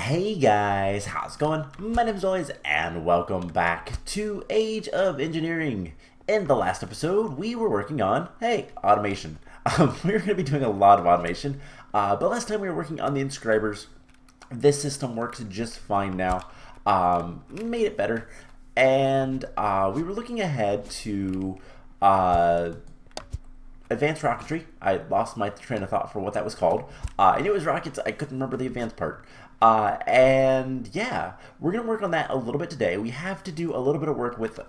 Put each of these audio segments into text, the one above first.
Hey guys, how's it going? My name is Always, and welcome back to Age of Engineering. In the last episode, we were working on, automation. We were going to be doing a lot of automation, but last time we were working on the inscribers. This system works just fine now. Made it better, and we were looking ahead to Advanced Rocketry. I lost my train of thought for what that was called. I knew it was rockets. I couldn't remember the advanced part. And yeah, we're going to work on that a little bit today. We have to do a little bit of work with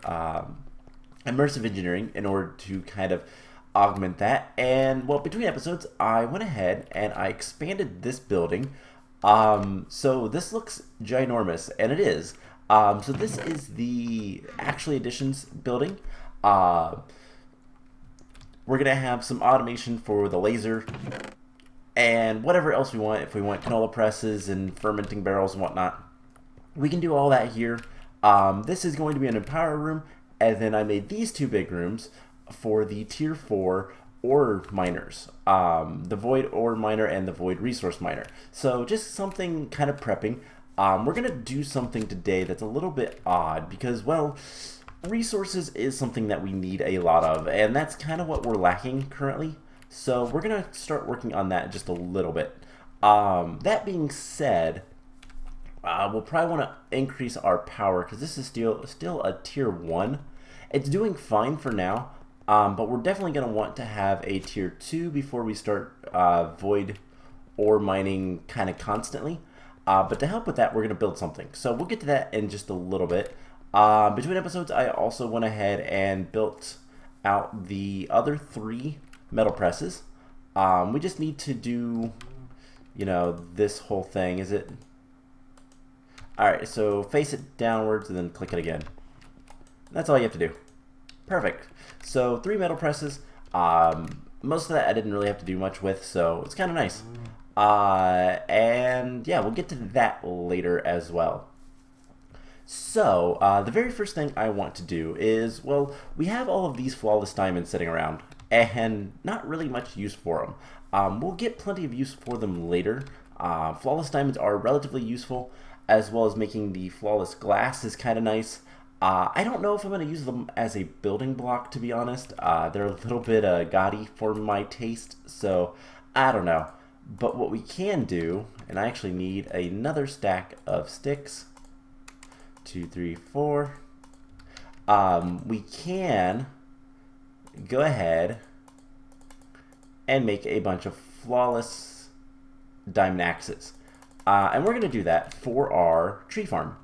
immersive engineering in order to kind of augment that. And well, between episodes, I went ahead and I expanded this building. So this looks ginormous, and it is. So this is the Actually Additions building. We're going to have some automation for the laser and whatever else we want. If we want canola presses and fermenting barrels and whatnot, we can do all that here. This is going to be an Empower room, and then I made these two big rooms for the Tier 4 ore miners, the Void ore miner and the Void resource miner. So just something kind of prepping. We're going to do something today that's a little bit odd because, well, resources is something that we need a lot of, and that's kind of what we're lacking currently. So we're going to start working on that just a little bit. That being said, we'll probably want to increase our power because this is still a Tier 1. It's doing fine for now, but we're definitely going to want to have a Tier 2 before we start Void ore mining kind of constantly. But to help with that, we're going to build something. So we'll get to that in just a little bit. Between episodes, I also went ahead and built out the other 3 metal presses. We just need to do, this whole thing. Is it? Alright, so face it downwards and then click it again. That's all you have to do. Perfect. So 3 metal presses. Most of that I didn't really have to do much with, so it's kind of nice. And yeah, we'll get to that later as well. So, the very first thing I want to do is, well, we have all of these flawless diamonds sitting around, and not really much use for them. We'll get plenty of use for them later. Flawless diamonds are relatively useful, as well as making the flawless glass is kind of nice. I don't know if I'm going to use them as a building block, to be honest. They're a little bit gaudy for my taste, so I don't know. But what we can do, and I actually need another stack of sticks. 2, 3, 4. We can go ahead and make a bunch of flawless diamond axes. And we're going to do that for our tree farm.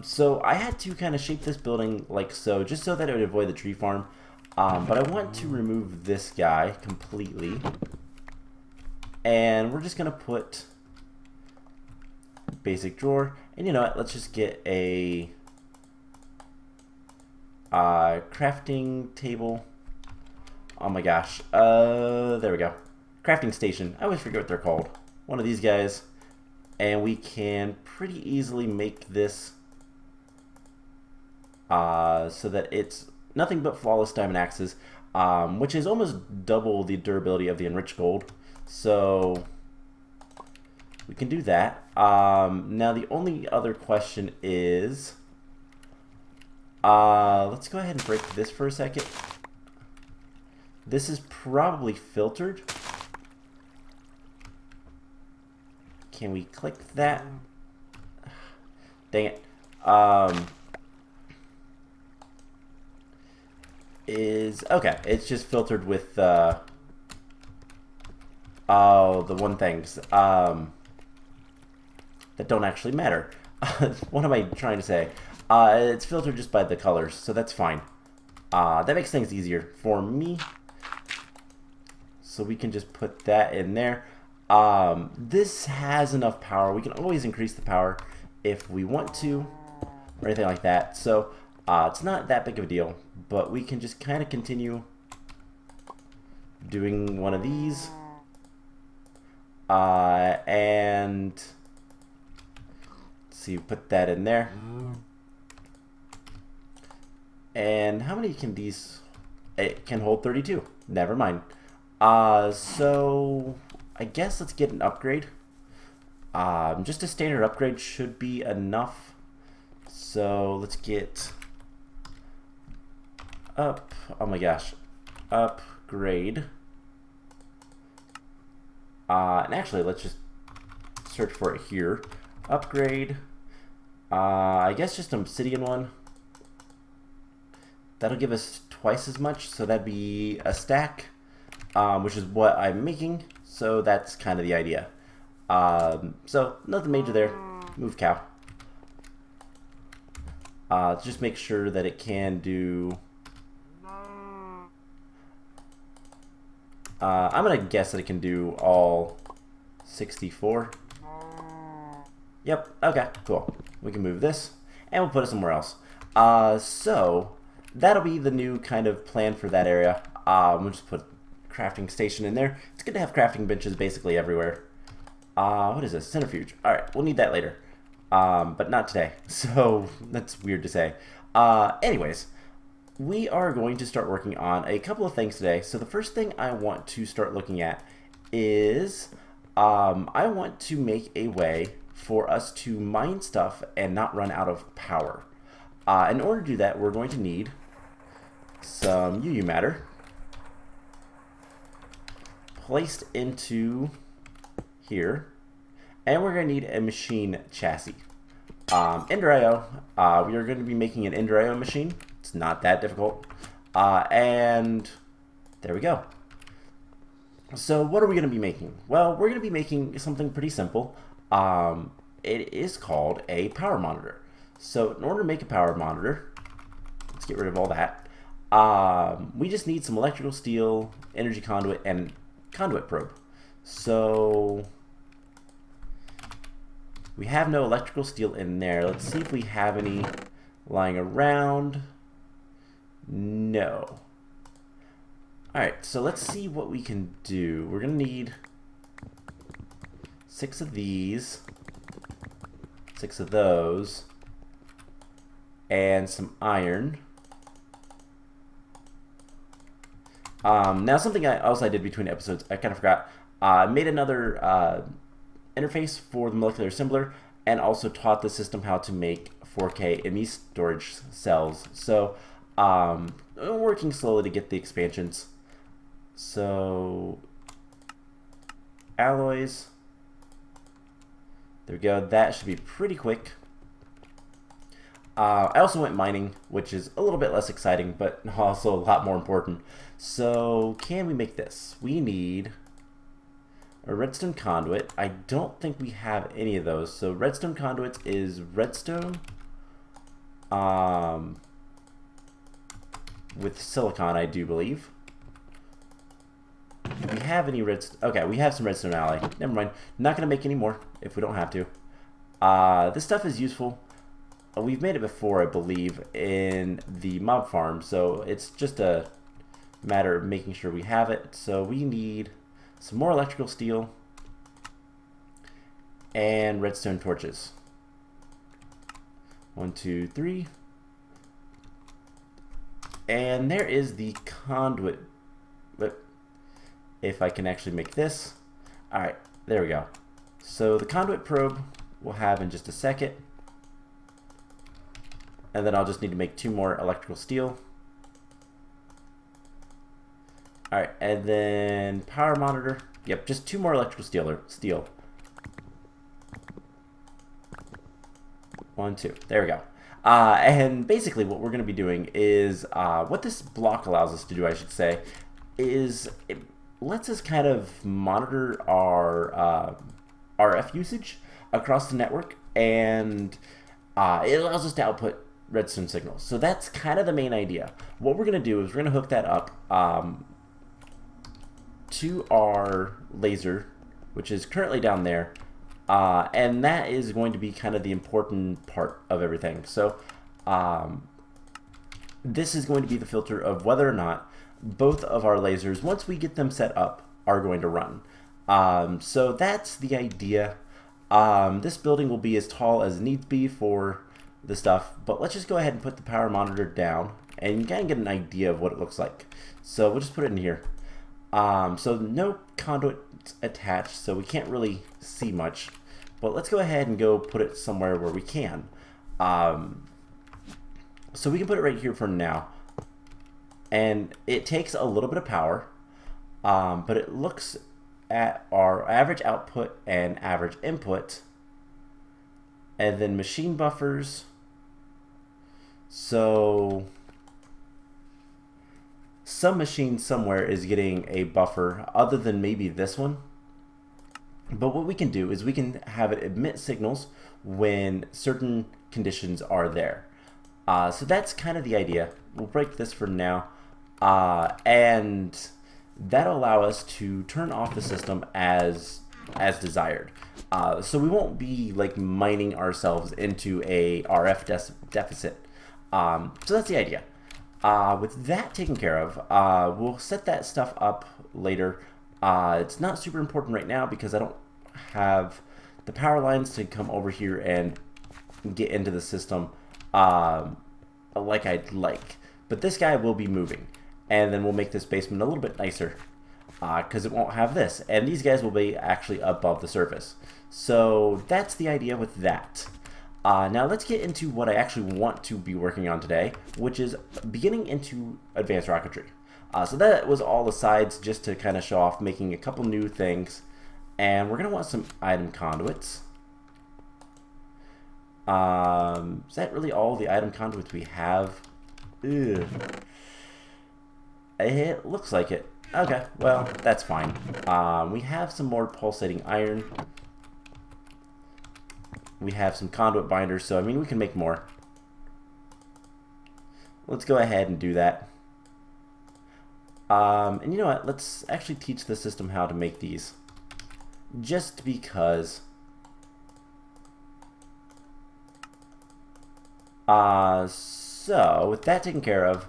So I had to kind of shape this building like so, just so that it would avoid the tree farm. But I want to remove this guy completely. And we're just going to put basic drawer. And you know what, let's just get a crafting table. Oh my gosh. There we go. Crafting station. I always forget what they're called. One of these guys. And we can pretty easily make this so that it's nothing but flawless diamond axes, which is almost double the durability of the enriched gold. So we can do that. Now the only other question is, let's go ahead and break this for a second. This is probably filtered. Can we click that? Dang it. Okay, it's just filtered with, the one things, that don't actually matter. What am I trying to say? It's filtered just by the colors, so that's fine. That makes things easier for me. So we can just put that in there. This has enough power. We can always increase the power if we want to, or anything like that. So it's not that big of a deal, but we can just kind of continue doing one of these. And see, put that in there. And how many can these? It can hold 32. Never mind. So I guess let's get an upgrade. Just a standard upgrade should be enough. So let's get up. Oh my gosh, upgrade. And actually, let's just search for it here. Upgrade. I guess just an obsidian one. That'll give us twice as much, so that'd be a stack, which is what I'm making. So that's kind of the idea. So nothing major there. Move cow. Just make sure that it can do. I'm gonna guess that it can do all 64. Yep. Okay. Cool. We can move this, and we'll put it somewhere else. So that'll be the new kind of plan for that area. We'll just put a crafting station in there. It's good to have crafting benches basically everywhere. What is this? Centrifuge. All right. We'll need that later, but not today. So that's weird to say. Anyways. We are going to start working on a couple of things today. So the first thing I want to start looking at is I want to make a way for us to mine stuff and not run out of power. In order to do that, we're going to need some UU matter placed into here, and we're going to need a machine chassis. Ender.io, we are going to be making an Ender.io machine. It's not that difficult. And there we go. So what are we going to be making? Well, we're going to be making something pretty simple. It is called a power monitor. So in order to make a power monitor, let's get rid of all that. We just need some electrical steel, energy conduit, and conduit probe. So we have no electrical steel in there. Let's see if we have any lying around. No. Alright, so let's see what we can do. We're going to need 6 of these, 6 of those, and some iron. Now something else I did between episodes, I kind of forgot. I made another interface for the molecular assembler and also taught the system how to make 4K ME storage cells. So I'm working slowly to get the expansions. So alloys, there we go. That should be pretty quick. I also went mining, which is a little bit less exciting, but also a lot more important. So can we make this? We need a redstone conduit. I don't think we have any of those. So redstone conduits is redstone with silicon, I do believe. Do we have any redstone? Okay, we have some redstone alloy. Never mind. Not going to make any more if we don't have to. This stuff is useful. We've made it before, I believe, in the mob farm, so it's just a matter of making sure we have it. So we need some more electrical steel and redstone torches. 1, 2, 3. And there is the conduit. But if I can actually make this. Alright, there we go. So the conduit probe we'll have in just a second. And then I'll just need to make 2 more electrical steel. Alright, and then power monitor. Yep, just 2 more electrical steel. 1, 2. There we go. And basically what we're going to be doing is, what this block allows us to do, I should say, is it lets us kind of monitor our RF usage across the network, and it allows us to output redstone signals. So that's kind of the main idea. What we're going to do is we're going to hook that up to our laser, which is currently down there, and that is going to be kind of the important part of everything. So this is going to be the filter of whether or not both of our lasers, once we get them set up, are going to run. So that's the idea. This building will be as tall as it needs to be for the stuff, but let's just go ahead and put the power monitor down and you kind of get an idea of what it looks like. So we'll just put it in here. So no conduits attached, so we can't really see much, but let's go ahead and go put it somewhere where we can. So we can put it right here for now. And it takes a little bit of power, but it looks at our average output and average input, and then machine buffers. So some machine somewhere is getting a buffer other than maybe this one. But what we can do is we can have it emit signals when certain conditions are there. So that's kind of the idea. We'll break this for now. And that'll allow us to turn off the system as desired. So we won't be like mining ourselves into a RF deficit. So that's the idea. With that taken care of, we'll set that stuff up later. It's not super important right now because I don't have the power lines to come over here and get into the system like I'd like. But this guy will be moving, and then we'll make this basement a little bit nicer because it won't have this, and these guys will be actually above the surface. So that's the idea with that. Now let's get into what I actually want to be working on today, which is beginning into Advanced Rocketry. So that was all the sides just to kind of show off making a couple new things, and we're going to want some item conduits. Is that really all the item conduits we have? Ugh. It looks like it. Okay, well, that's fine. We have some more pulsating iron. We have some conduit binders, so I mean we can make more. Let's go ahead and do that. And you know what? Let's actually teach the system how to make these. Just because. So with that taken care of,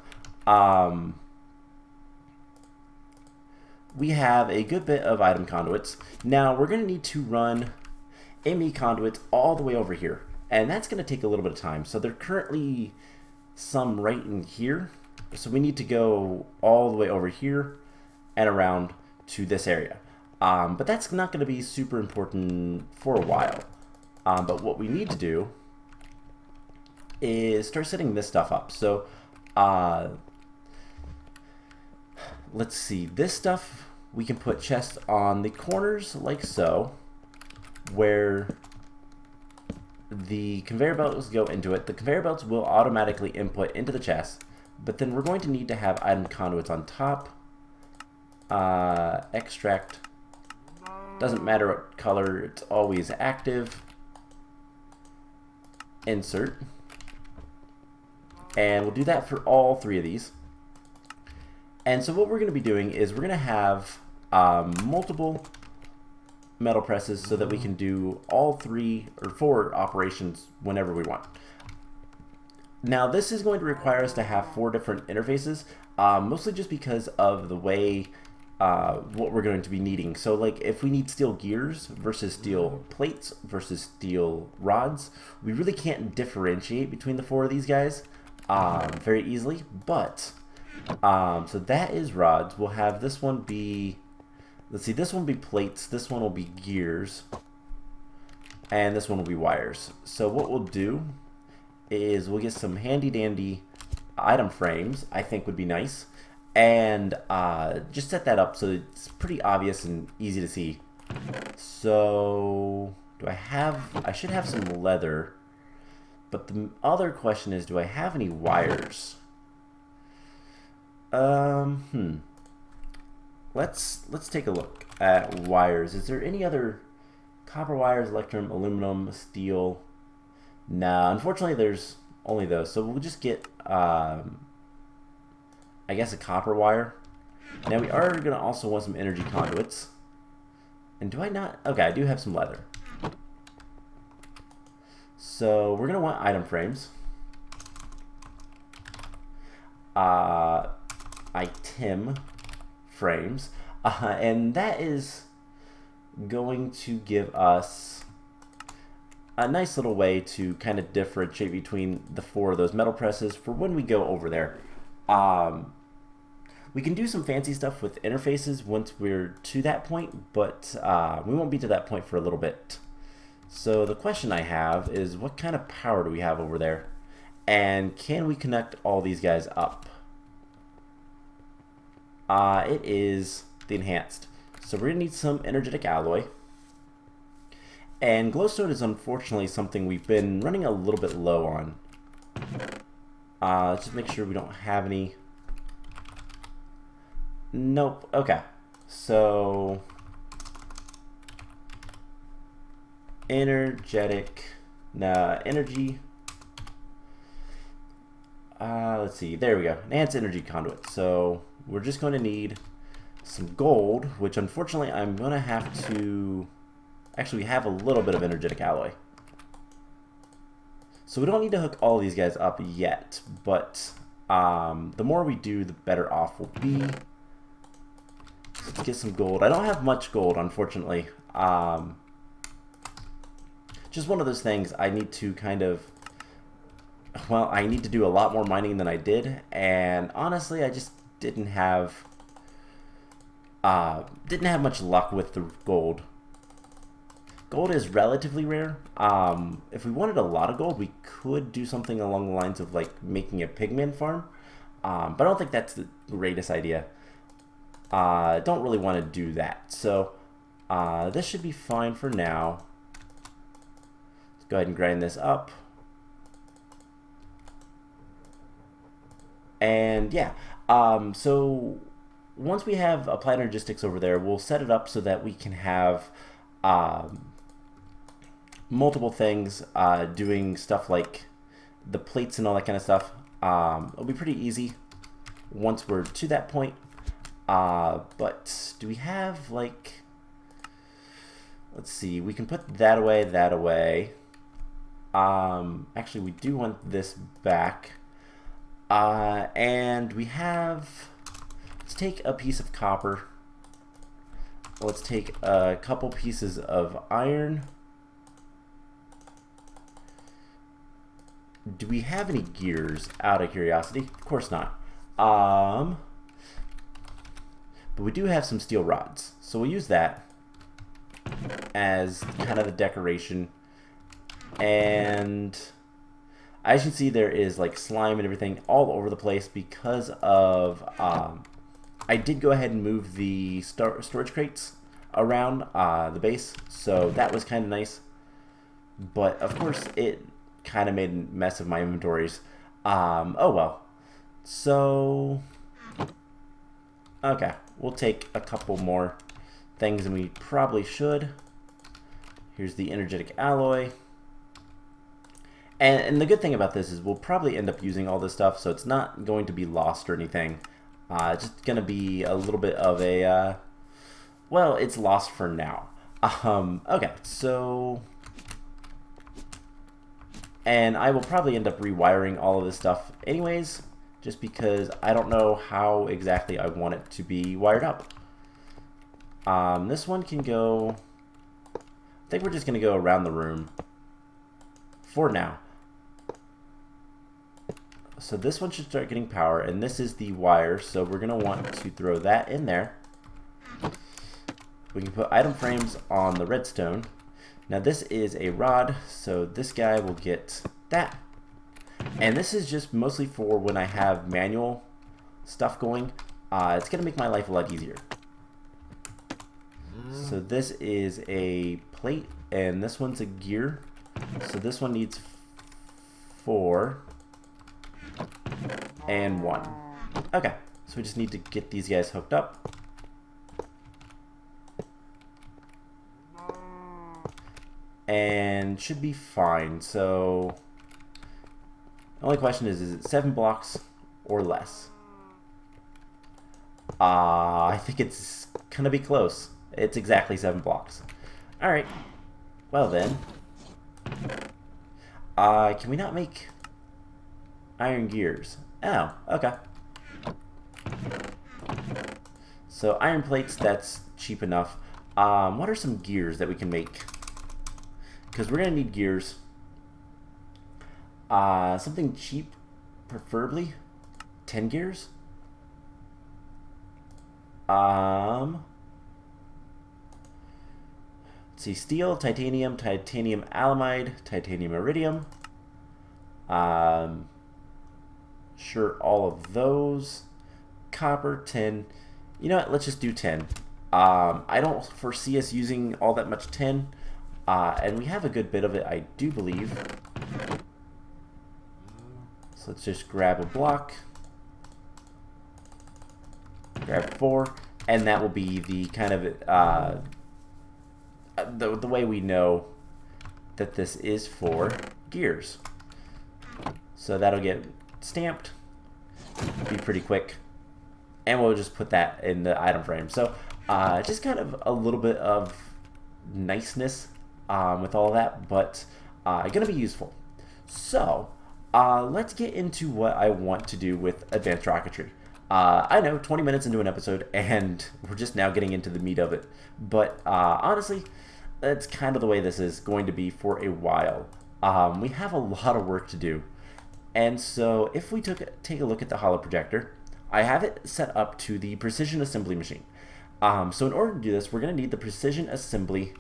we have a good bit of item conduits. Now we're going to need to run ME conduits all the way over here, and that's going to take a little bit of time. So there's currently some right in here, so we need to go all the way over here and around to this area. But that's not going to be super important for a while. But what we need to do is start setting this stuff up. So let's see, this stuff we can put chests on the corners like so, where the conveyor belts go into it. The conveyor belts will automatically input into the chest, but then we're going to need to have item conduits on top. Extract, doesn't matter what color, it's always active. Insert, and we'll do that for all three of these. And so what we're going to be doing is we're going to have multiple metal presses so that we can do all 3 or 4 operations whenever we want. Now this is going to require us to have 4 different interfaces, mostly just because of the way what we're going to be needing. So like if we need steel gears versus steel plates versus steel rods, we really can't differentiate between the 4 of these guys very easily. But so that is rods. We'll have this one be, let's see, this one will be plates, this one will be gears, and this one will be wires. So what we'll do is we'll get some handy dandy item frames, I think would be nice, and just set that up so it's pretty obvious and easy to see. So do I should have some leather, but the other question is, do I have any wires? Let's take a look at wires. Is there any other copper wires, electrum, aluminum, steel? Nah, unfortunately there's only those. So we'll just get I guess a copper wire. Now we are gonna also want some energy conduits. And do I not? Okay, I do have some leather. So we're gonna want item frames. Item frames, and that is going to give us a nice little way to kind of differentiate between the 4 of those metal presses for when we go over there. We can do some fancy stuff with interfaces once we're to that point, but we won't be to that point for a little bit. So the question I have is, what kind of power do we have over there? And can we connect all these guys up? It is the enhanced. So we're going to need some energetic alloy. And glowstone is unfortunately something we've been running a little bit low on. Let's just make sure we don't have any. Nope. Okay. So energetic, energy. Let's see. There we go. Enhanced energy conduit. So we're just going to need some gold, which unfortunately I'm going to have to. Actually, we have a little bit of energetic alloy. So we don't need to hook all of these guys up yet, but the more we do, the better off we'll be. So let's get some gold. I don't have much gold, unfortunately. Just one of those things I need to kind of, well, I need to do a lot more mining than I did, and honestly, I just didn't have much luck with the gold. Gold is relatively rare. If we wanted a lot of gold, we could do something along the lines of like making a pigman farm, but I don't think that's the greatest idea. Don't really want to do that. So this should be fine for now. Let's go ahead and grind this up. And yeah, so once we have applied energistics over there, we'll set it up so that we can have multiple things doing stuff like the plates and all that kind of stuff. It'll be pretty easy once we're to that point. But do we have like, let's see, we can put that away, that away. Actually, we do want this back. And we have, let's take a piece of copper. Let's take a couple pieces of iron. Do we have any gears, out of curiosity? Of course not. But we do have some steel rods, so we'll use that as kind of the decoration. And as you can see, there is like slime and everything all over the place because of I did go ahead and move the storage crates around the base, so that was kind of nice. But of course, it kind of made a mess of my inventories. Oh well. So okay, we'll take a couple more things than we probably should. Here's the energetic alloy. And the good thing about this is we'll probably end up using all this stuff, so it's not going to be lost or anything. It's just going to be a little bit of a, well, it's lost for now. Okay, so, and I will probably end up rewiring all of this stuff anyways, just because I don't know how exactly I want it to be wired up. This one can go, I think we're just going to go around the room for now. So this one should start getting power, and this is the wire, so we're going to want to throw that in there. We can put item frames on the redstone. Now this is a rod, so this guy will get that. And this is just mostly for when I have manual stuff going. It's going to make my life a lot easier. So this is a plate, and this one's a gear. So this one needs 4 and 1. Okay, so we just need to get these guys hooked up. And should be fine. So the only question is it 7 blocks or less? I think it's gonna be close. It's exactly 7 blocks. Alright, well then, can we not make iron gears? Oh, okay. So iron plates, that's cheap enough. What are some gears that we can make? Because we're gonna need gears. Something cheap, preferably 10 gears. Let's see, steel, titanium, titanium alamide, titanium iridium. Sure, all of those. Copper, tin. You know what? Let's just do tin. I don't foresee us using all that much tin. And we have a good bit of it, I do believe. So let's just grab a block. Grab 4. And that will be the kind of the way we know that this is for gears. So that'll get stamped, be pretty quick, and we'll just put that in the item frame. So just kind of a little bit of niceness with all that, but gonna be useful. So let's get into what I want to do with Advanced Rocketry. I know, 20 minutes into an episode, and we're just now getting into the meat of it. But honestly, that's kind of the way this is going to be for a while. We have a lot of work to do. And so if we take a look at the holo projector, I have it set up to the precision assembly machine. So in order to do this, we're going to need the precision assembly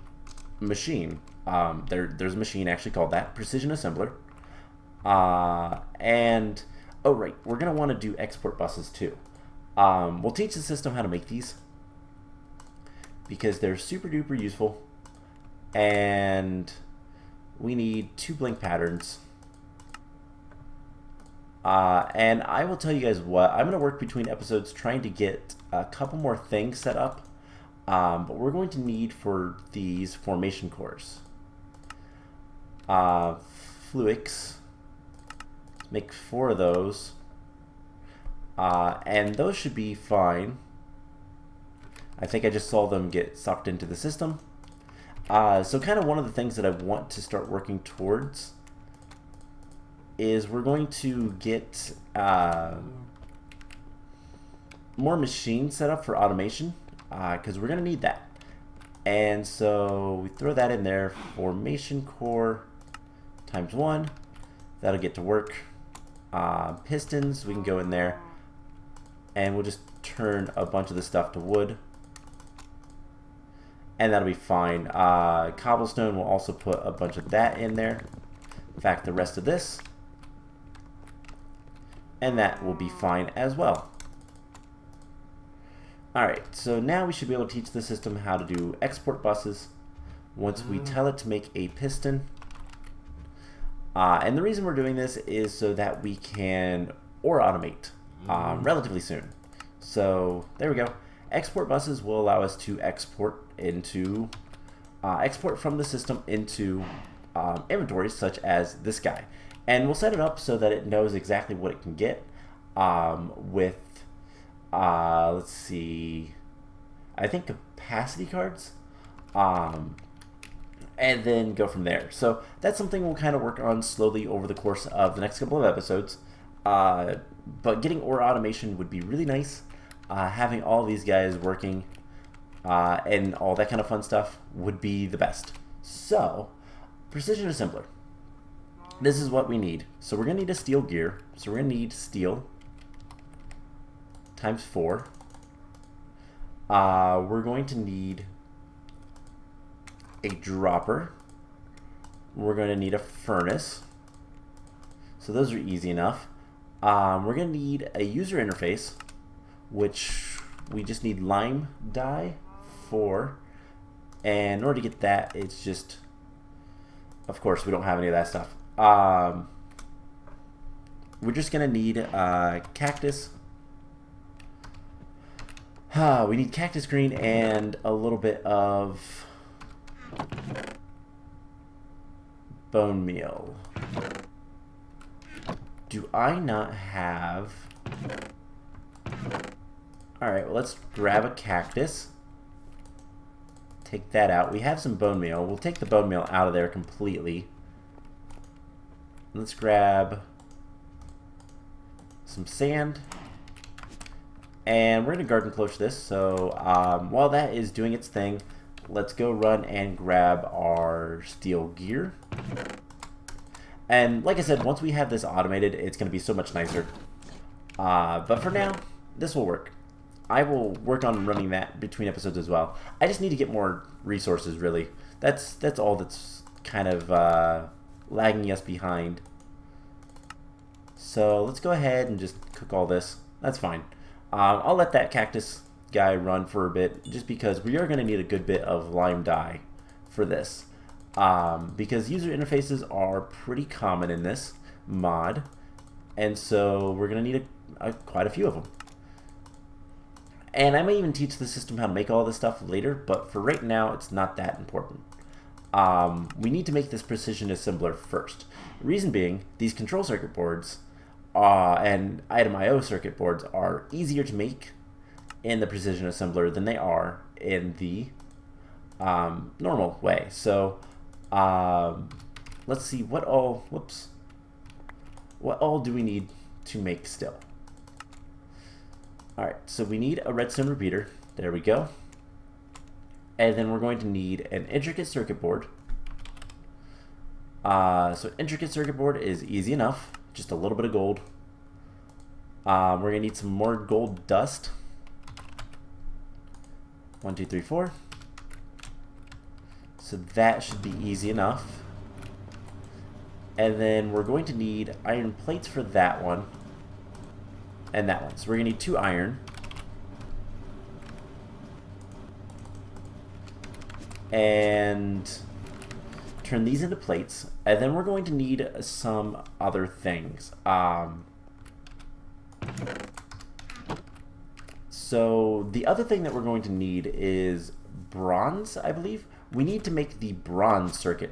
machine. There's a machine actually called that, precision assembler. And oh right, we're going to want to do export buses too. We'll teach the system how to make these because they're super duper useful, and we need 2 blank patterns. And I will tell you guys what, I'm going to work between episodes trying to get a couple more things set up, but we're going to need for these formation cores. Fluix, make 4 of those, and those should be fine. I think I just saw them get sucked into the system. So kind of one of the things that I want to start working towards is we're going to get more machines set up for automation, because we're going to need that. And so we throw that in there, formation core times 1, that'll get to work. Pistons, we can go in there, and we'll just turn a bunch of the stuff to wood, and that'll be fine. Cobblestone, we'll also put a bunch of that in there. In fact, the rest of this, and that will be fine as well. Alright, so now we should be able to teach the system how to do export buses once we tell it to make a piston. And the reason we're doing this is so that we can ore automate relatively soon. So there we go. Export buses will allow us to export into export from the system into inventories such as this guy. And we'll set it up so that it knows exactly what it can get with, let's see, I think capacity cards, and then go from there. So that's something we'll kind of work on slowly over the course of the next couple of episodes. But getting ore automation would be really nice. Having all these guys working and all that kind of fun stuff would be the best. So, precision assembler. This is what we need. So we're going to need a steel gear. So we're going to need steel times 4. We're going to need a dropper. We're going to need a furnace. So those are easy enough. We're going to need a user interface, which we just need lime dye for. And in order to get that, it's just, of course, we don't have any of that stuff. We're just gonna need cactus. We need cactus green and a little bit of bone meal. Do I not have... Alright, well, let's grab a cactus. Take that out. We have some bone meal. We'll take the bone meal out of there completely. Let's grab some sand. And we're going to garden cloche this. So while that is doing its thing, let's go run and grab our steel gear. And like I said, once we have this automated, it's going to be so much nicer. But for now, this will work. I will work on running that between episodes as well. I just need to get more resources, really. That's all that's kind of lagging us behind. So let's go ahead and just cook all this. That's fine. I'll let that cactus guy run for a bit, just because we are going to need a good bit of lime dye for this. Because user interfaces are pretty common in this mod, and so we're going to need quite a few of them. And I may even teach the system how to make all this stuff later, but for right now, it's not that important. We need to make this precision assembler first. Reason being, these control circuit boards and item IO circuit boards are easier to make in the precision assembler than they are in the normal way. So let's see what all do we need to make still. Alright, so we need a redstone repeater. There we go. And then we're going to need an intricate circuit board. So intricate circuit board is easy enough. Just a little bit of gold. We're going to need some more gold dust. 1, 2, 3, 4. So that should be easy enough. And then we're going to need iron plates for that one. And that one. So we're going to need 2 iron. And turn these into plates. And then we're going to need some other things. So the other thing that we're going to need is bronze, I believe. We need to make the bronze circuit.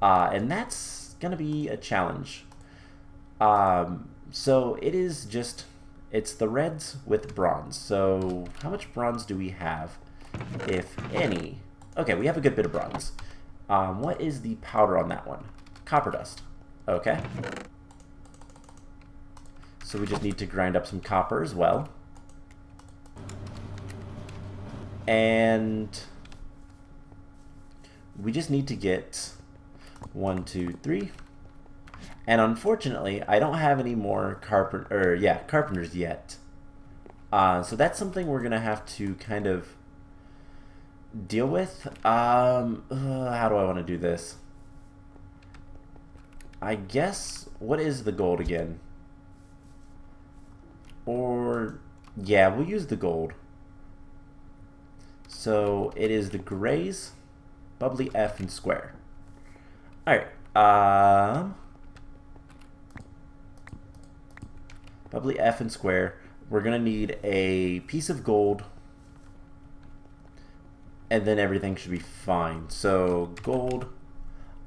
And that's going to be a challenge. So it is just... it's the reds with bronze. So how much bronze do we have, if any? Okay, we have a good bit of bronze. What is the powder on that one? Copper dust. Okay. So we just need to grind up some copper as well. And we just need to get 1, 2, 3. And unfortunately, I don't have any more carpenters yet. So that's something we're gonna have to kind of deal with. How do I want to do this? I guess, what is the gold again? Or, yeah, we'll use the gold. So it is the grays, bubbly F, and square. Alright, bubbly F and square. We're gonna need a piece of gold, and then everything should be fine. So gold,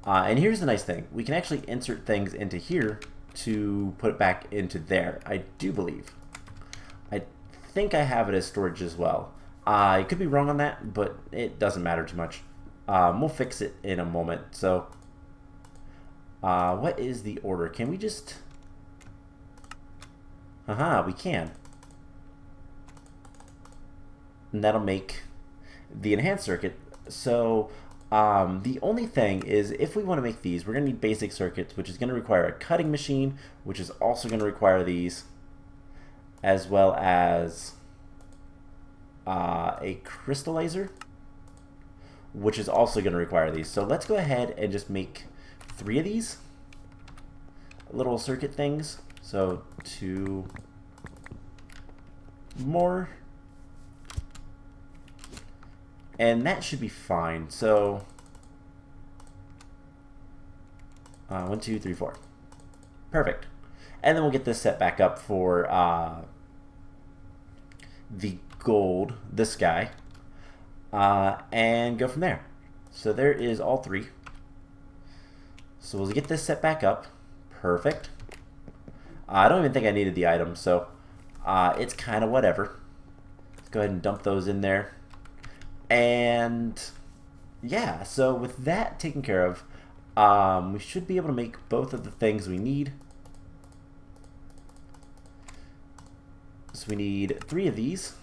and here's the nice thing: we can actually insert things into here to put it back into there. I do believe. I think I have it as storage as well. I could be wrong on that, but it doesn't matter too much. We'll fix it in a moment. So, what is the order? Can we just... we can. And that'll make the enhanced circuit. So, the only thing is, if we want to make these, we're going to need basic circuits, which is going to require a cutting machine, which is also going to require these, as well as a crystallizer, which is also going to require these. So let's go ahead and just make 3 of these little circuit things. So 2 more, and that should be fine. So 1, 2, 3, 4, perfect. And then we'll get this set back up for the gold, this guy, and go from there. So there is all 3. So we'll get this set back up. Perfect. I don't even think I needed the item, so it's kind of whatever. Let's go ahead and dump those in there. And yeah, so with that taken care of, we should be able to make both of the things we need. So we need 3 of these.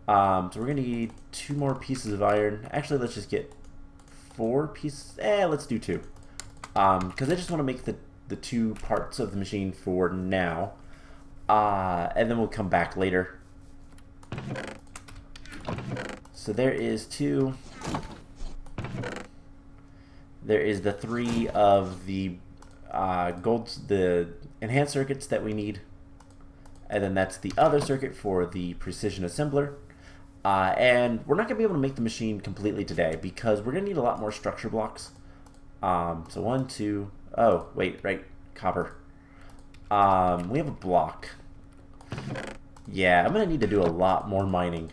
So we're going to need 2 more pieces of iron. Actually, let's just get 4 pieces. Let's do 2. Because I just want to make the 2 parts of the machine for now. And then we'll come back later So there is 2. There is the 3 of the the enhanced circuits that we need. And then that's the other circuit for the precision assembler. And we're not going to be able to make the machine completely today because we're going to need a lot more structure blocks. So 1, 2, oh, wait, right, copper. We have a block. Yeah, I'm going to need to do a lot more mining.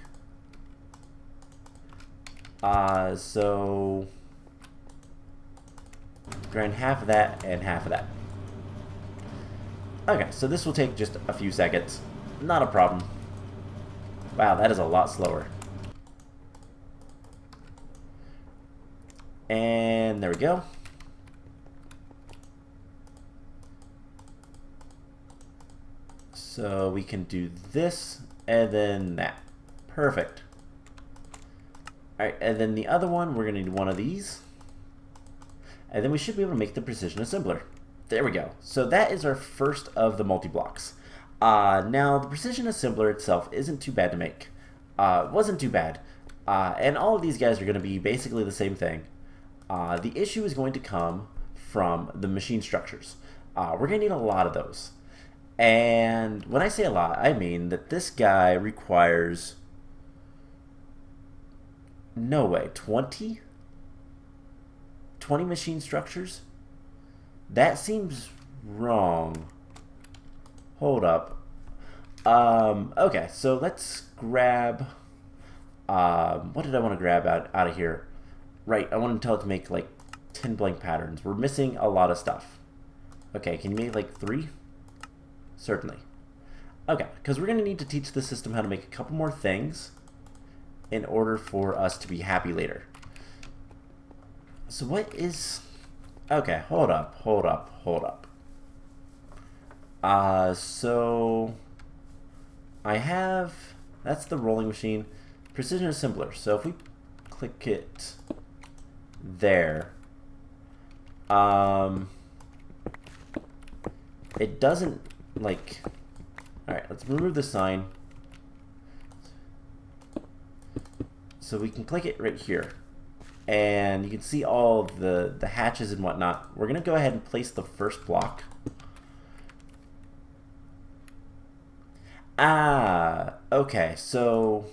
So grind half of that and half of that. Okay, so this will take just a few seconds. Not a problem. Wow, that is a lot slower. And there we go. So we can do this and then that. Perfect. Alright, and then the other one, we're going to need one of these. And then we should be able to make the precision assembler. There we go. So that is our first of the multi-blocks. Now, the precision assembler itself isn't too bad to make. It wasn't too bad. And all of these guys are going to be basically the same thing. The issue is going to come from the machine structures. We're going to need a lot of those. And when I say a lot, I mean that this guy requires... No way, 20? 20 machine structures? That seems wrong. Hold up. Okay, so let's grab... what did I want to grab out of here? Right, I want to tell it to make like 10 blank patterns. We're missing a lot of stuff. Okay, can you make like 3? Certainly. Okay, because we're going to need to teach the system how to make a couple more things in order for us to be happy later. So what is... Okay, hold up. So I have... That's the rolling machine. Precision assembler. So if we click it there, it doesn't like... Alright, let's remove the sign. So we can click it right here. And you can see all the hatches and whatnot. We're going to go ahead and place the first block. Okay, so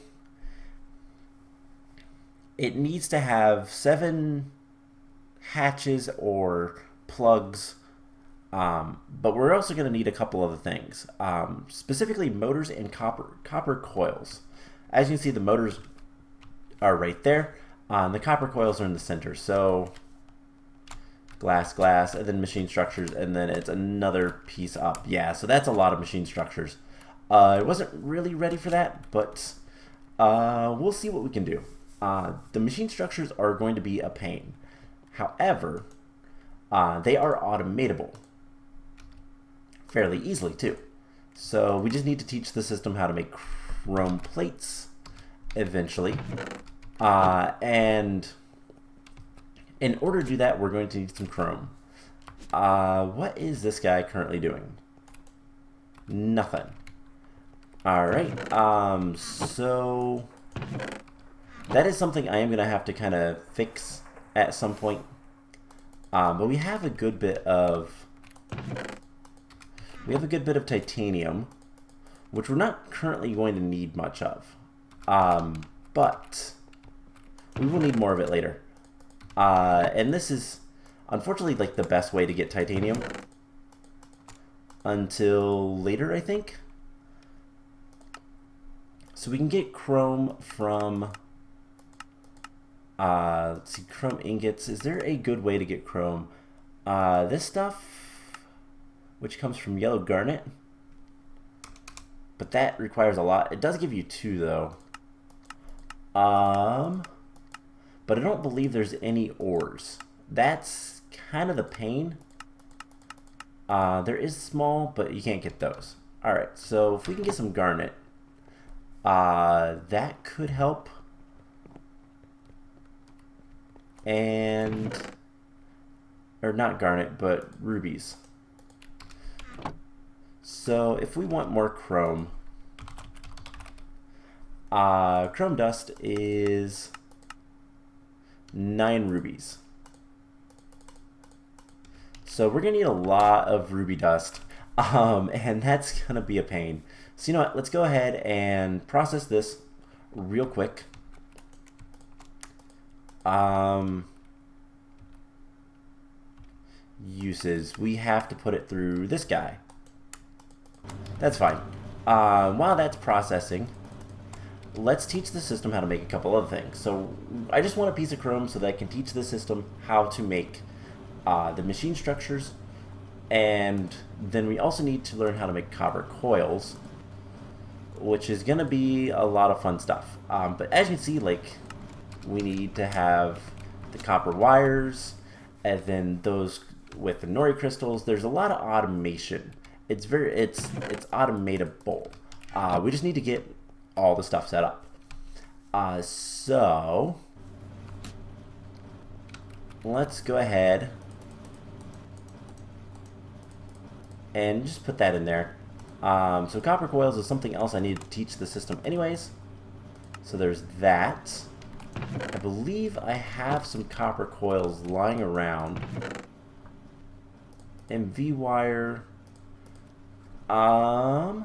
it needs to have 7 hatches or plugs, but we're also going to need a couple other things, specifically motors and copper coils. As you can see, the motors are right there. The copper coils are in the center, so glass, and then machine structures, and then it's another piece up. Yeah, so that's a lot of machine structures. I wasn't really ready for that, but we'll see what we can do. The machine structures are going to be a pain. However, they are automatable fairly easily too. So we just need to teach the system how to make chrome plates eventually. And in order to do that, we're going to need some chrome. What is this guy currently doing? Nothing. Alright, so that is something I am going to have to kind of fix at some point. But we have a good bit of titanium, which we're not currently going to need much of. But we will need more of it later. And this is unfortunately like the best way to get titanium until later, I think. So we can get chrome from let's see, chrome ingots. Is there a good way to get chrome? This stuff, which comes from yellow garnet, but that requires a lot. It does give you 2 though. But I don't believe there's any ores. That's kind of the pain. There is small, but you can't get those. Alright, so if we can get some garnet, that could help. And, or not garnet, but rubies. So if we want more chrome, Chrome dust is 9 rubies. So we're gonna need a lot of ruby dust, and that's gonna be a pain. So you know what, let's go ahead and process this real quick. Uses, we have to put it through this guy. That's fine. While that's processing, let's teach the system how to make a couple other things. So I just want a piece of chrome so that I can teach the system how to make the machine structures, and then we also need to learn how to make copper coils, which is going to be a lot of fun stuff. But as you can see, like, we need to have the copper wires, and then those with the nori crystals. There's a lot of automation. It's automatable. We just need to get all the stuff set up. So let's go ahead and just put that in there. So copper coils is something else I need to teach the system anyways. So there's that. I believe I have some copper coils lying around. MV wire. More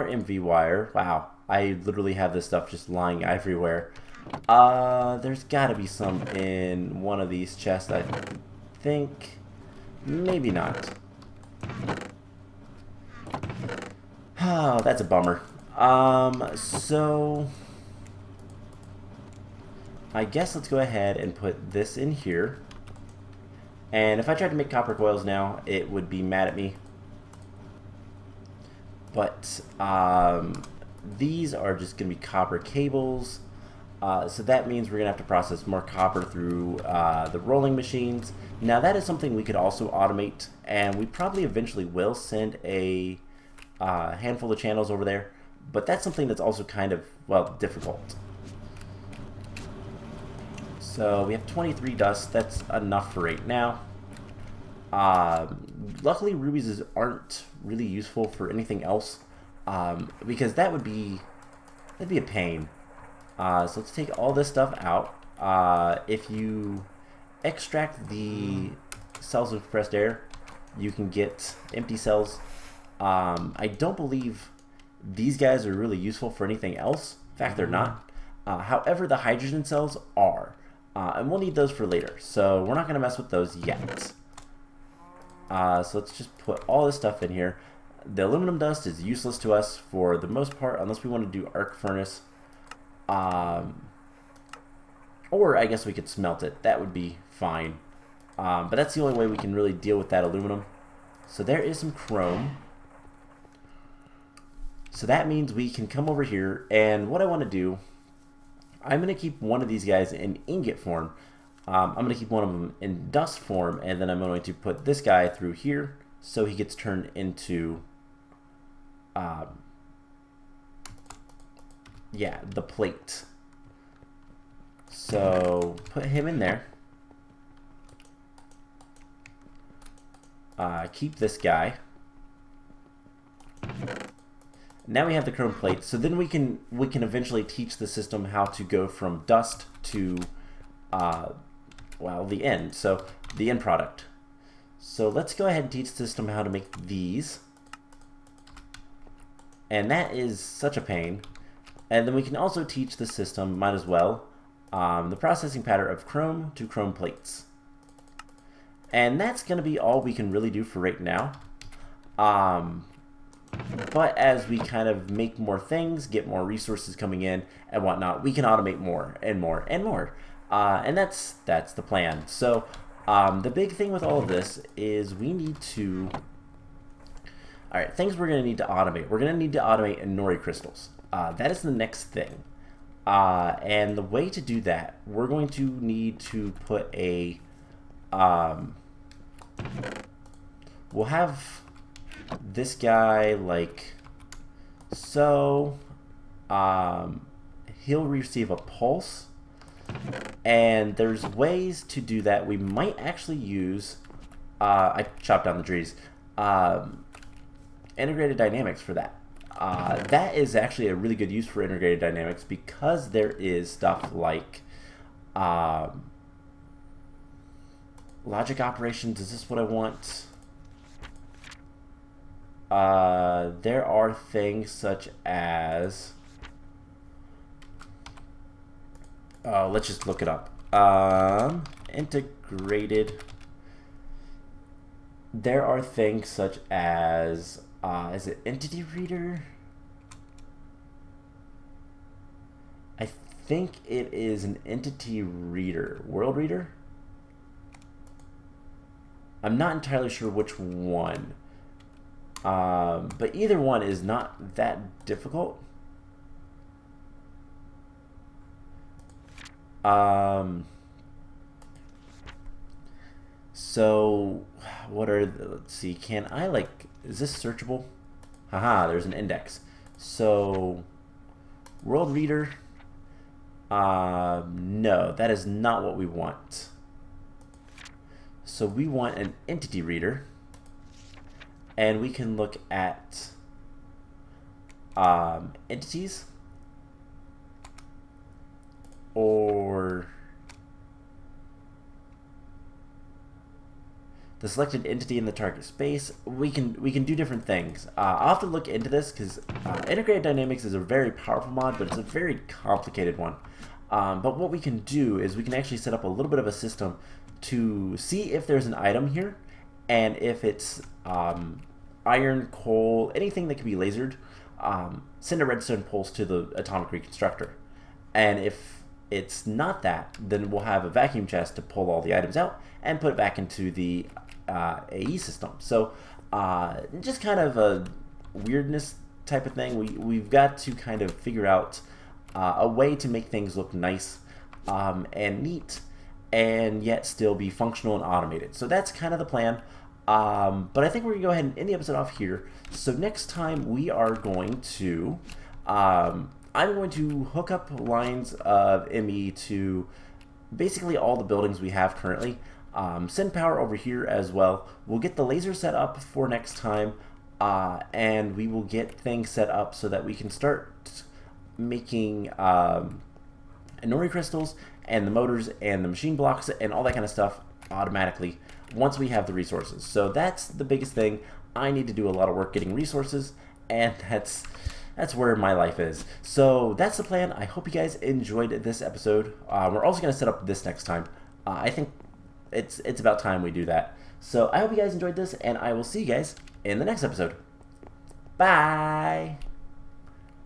MV wire. Wow, I literally have this stuff just lying everywhere. There's gotta be some in one of these chests, I think. Maybe not. Oh, that's a bummer. So I guess let's go ahead and put this in here. And if I tried to make copper coils now, it would be mad at me. But these are just going to be copper cables. So that means we're going to have to process more copper through the rolling machines. Now that is something we could also automate, and we probably eventually will send a handful of channels over there. But that's something that's also kind of, well, difficult. So we have 23 dust. That's enough for right now. Luckily, rubies aren't really useful for anything else, because that'd be a pain. So let's take all this stuff out. If you extract the cells of compressed air, you can get empty cells. I don't believe these guys are really useful for anything else. In fact, they're not. However, the hydrogen cells are. And we'll need those for later. So we're not going to mess with those yet. So let's just put all this stuff in here. The aluminum dust is useless to us for the most part, unless we want to do arc furnace. Or I guess we could smelt it. That would be fine. But that's the only way we can really deal with that aluminum. So there is some chrome. So that means we can come over here, and what I want to do, I'm going to keep one of these guys in ingot form. I'm going to keep one of them in dust form, and then I'm going to put this guy through here so he gets turned into, yeah, the plate. So put him in there. Keep this guy. Now we have the chrome plate, so then we can eventually teach the system how to go from dust to well, the end. So the end product. So let's go ahead and teach the system how to make these. And that is such a pain. And then we can also teach the system, might as well, the processing pattern of chrome to chrome plates. And that's going to be all we can really do for right now. But as we kind of make more things, get more resources coming in and whatnot, we can automate more and more and more. And that's the plan. So the big thing with all of this is we need to... Alright, things we're going to need to automate. We're going to need to automate nori crystals. That is the next thing. And the way to do that, we're going to need to put a... we'll have this guy like so. He'll receive a pulse, and there's ways to do that. We might actually use I chopped down the trees. integrated dynamics for that. That is actually a really good use for integrated dynamics because there is stuff like logic operations. Is this what I want? There are things such as let's just look it up. Integrated. There are things such as is it entity reader? I think it is an entity reader. World reader? I'm not entirely sure which one. But either one is not that difficult. So what are the, let's see, can I like, is this searchable? Haha, there's an index. So world reader, no, that is not what we want. So we want an entity reader, and we can look at entities, or the selected entity in the target space. We can do different things. I'll have to look into this because integrated dynamics is a very powerful mod, but it's a very complicated one. But what we can do is we can actually set up a little bit of a system to see if there's an item here, and if it's iron, coal, anything that can be lasered, send a redstone pulse to the atomic reconstructor. And if it's not that, then we'll have a vacuum chest to pull all the items out and put it back into the AE system. So just kind of a weirdness type of thing. We've got to kind of figure out a way to make things look nice and neat, and yet still be functional and automated. So that's kind of the plan. But I think we're gonna go ahead and end the episode off here. So next time we are going to, I'm going to hook up lines of ME to basically all the buildings we have currently. Send power over here as well. We'll get the laser set up for next time, and we will get things set up so that we can start making Inori crystals and the motors and the machine blocks and all that kind of stuff automatically once we have the resources. So that's the biggest thing. I need to do a lot of work getting resources, and that's where my life is. So that's the plan. I hope you guys enjoyed this episode. We're also going to set up this next time. I think it's about time we do that. So I hope you guys enjoyed this, and I will see you guys in the next episode. Bye!